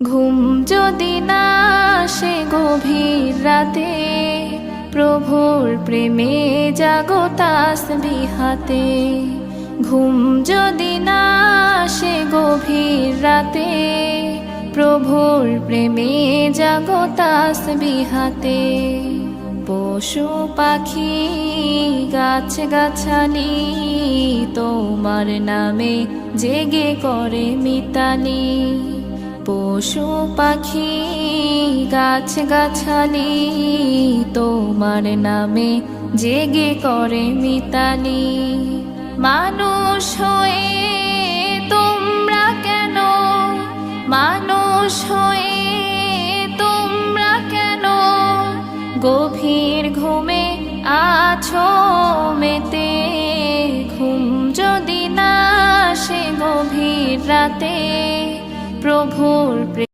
ঘুম যদি না আসে গভীর রাতে, প্রভুর প্রেমে জাগো তাসবিহ হাতে। ঘুম যদি না আসে গভীর রাতে, প্রভুর প্রেমে জাগো তাসবিহ হাতে। পশু পাখি গাছ গাছালি তোমার নামে জেগে করে মিতালি। পশু পাখি গাছ গাছালি তোমার নামে জেগে করে মিতালি। মানুষ হয়ে তোমরা কেন, মানুষ হয়ে তোমরা কেন গভীর ঘুমে আছো মেতে। ঘুম যদি না আসে গভীর রাতে, প্রভুর প্রেমে